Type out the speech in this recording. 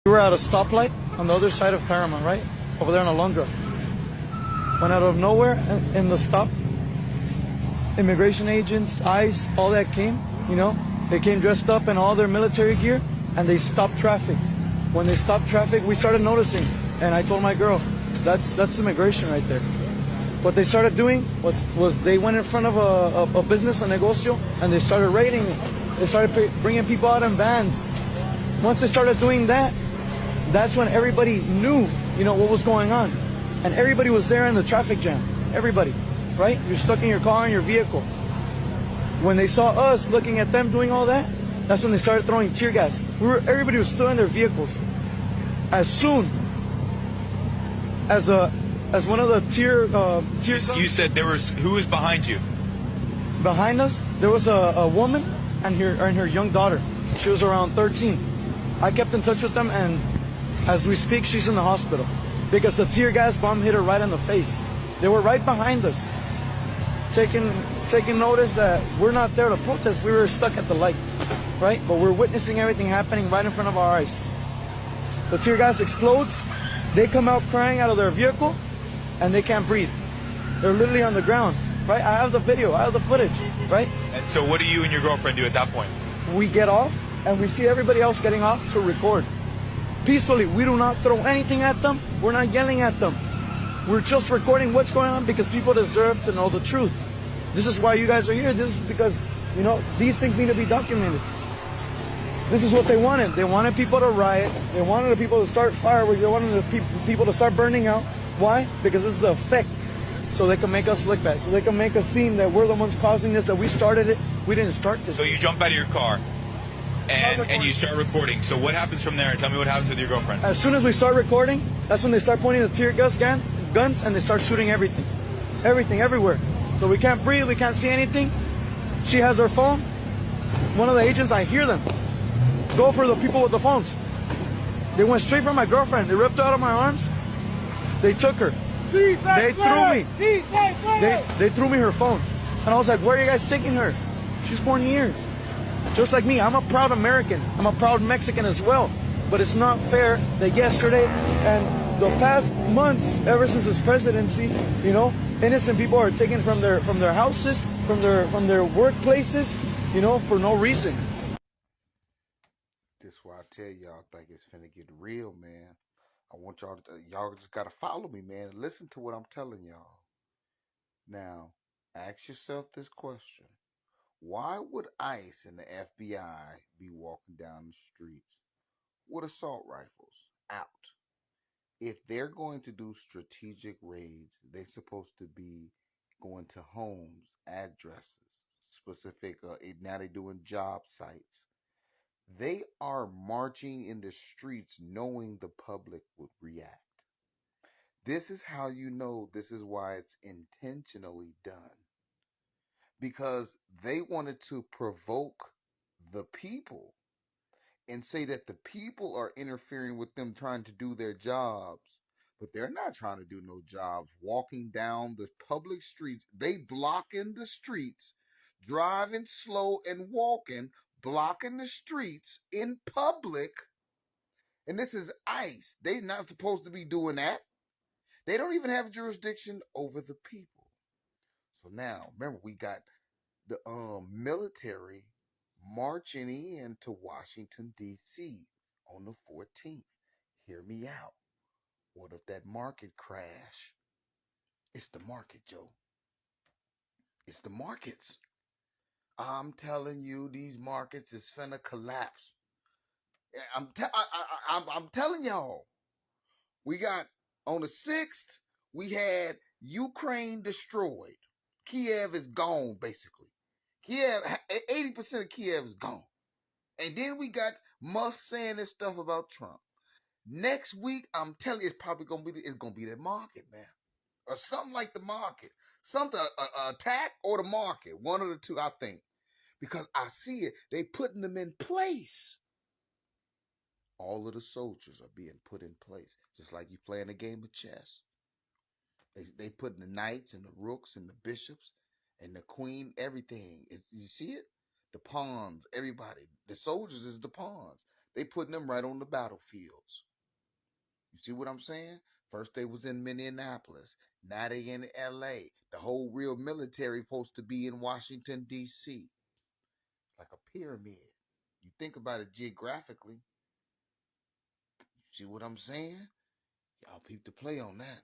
We were at a stoplight on the other side of Paramount, right? Over there in Alondra. When out of nowhere, in the stop, immigration agents, ICE, all that came, they came dressed up in all their military gear and they stopped traffic. When they stopped traffic, we started noticing. And I told my girl, that's immigration right there. What they started doing was they went in front of a business, a negocio, and they started raiding it. They started bringing people out in vans. Once they started doing that, that's when everybody knew, what was going on. And everybody was there in the traffic jam. Everybody, right? You're stuck in your car, in your vehicle. When they saw us looking at them doing all that, that's when they started throwing tear gas. Everybody was still in their vehicles. As soon as one of the tear You said who was behind you? behind us, there was a woman and her young daughter. She was around 13. I kept in touch with them, and as we speak, she's in the hospital because the tear gas bomb hit her right in the face. They were right behind us, taking notice that we're not there to protest. We were stuck at the light, right? But we're witnessing everything happening right in front of our eyes. The tear gas explodes. They come out crying out of their vehicle, and they can't breathe. They're literally on the ground, right? I have the video. I have the footage, right? And so what do you and your girlfriend do at that point? We get off, and we see everybody else getting off to record. Peacefully, we do not throw anything at them. We're not yelling at them. We're just recording what's going on because people deserve to know the truth. This is why you guys are here. This is because, these things need to be documented. This is what they wanted. They wanted people to riot. They wanted the people to start fireworks. They wanted the people to start burning out. Why? Because this is the effect. So they can make us look bad. So they can make us seem that we're the ones causing this, that we started it. We didn't start this. So you jump out of your car and you start recording. So what happens from there? Tell me what happens with your girlfriend. As soon as we start recording, that's when they start pointing the tear gas guns, and they start shooting everything. Everything, everywhere. So we can't breathe, we can't see anything. She has her phone. One of the agents, I hear them go for the people with the phones. They went straight for my girlfriend. They ripped her out of my arms. They took her. They threw me. They threw me her phone. And I was like, where are you guys taking her? She's born here. Just like me, I'm a proud American. I'm a proud Mexican as well. But it's not fair that yesterday and the past months, ever since his presidency, innocent people are taken from their houses, from their workplaces, for no reason. This why I tell y'all think it's finna get real, man. I want y'all just gotta follow me, man, and listen to what I'm telling y'all. Now, ask yourself this question. Why would ICE and the FBI be walking down the streets with assault rifles out? If they're going to do strategic raids, they're supposed to be going to homes, addresses, specific, now they're doing job sites. They are marching in the streets knowing the public would react. This is how you know this is why it's intentionally done. Because they wanted to provoke the people and say that the people are interfering with them trying to do their jobs. But they're not trying to do no jobs. Walking down the public streets, they blocking the streets, driving slow and walking, blocking the streets in public. And this is ICE. They're not supposed to be doing that. They don't even have jurisdiction over the people. So now, remember, we got the military marching into Washington, D.C. on the 14th. Hear me out. What if that market crash? It's the market, Joe. It's the markets. I'm telling you, these markets is finna collapse. I'm telling y'all. We got on the 6th, we had Ukraine destroyed. Kiev is gone, basically. 80% of Kiev is gone. And then we got Musk saying this stuff about Trump. Next week, I'm telling you, it's probably gonna be that market, man, or something like the market, something attack or the market, one of the two, I think, because I see it. They putting them in place. All of the soldiers are being put in place, just like you playing a game of chess. They putting the knights and the rooks and the bishops and the queen, everything. You see it? The pawns, everybody. The soldiers is the pawns. They putting them right on the battlefields. You see what I'm saying? First they was in Minneapolis. Now they in LA. The whole real military supposed to be in Washington, D.C. Like a pyramid. You think about it geographically. You see what I'm saying? Y'all peep the play on that.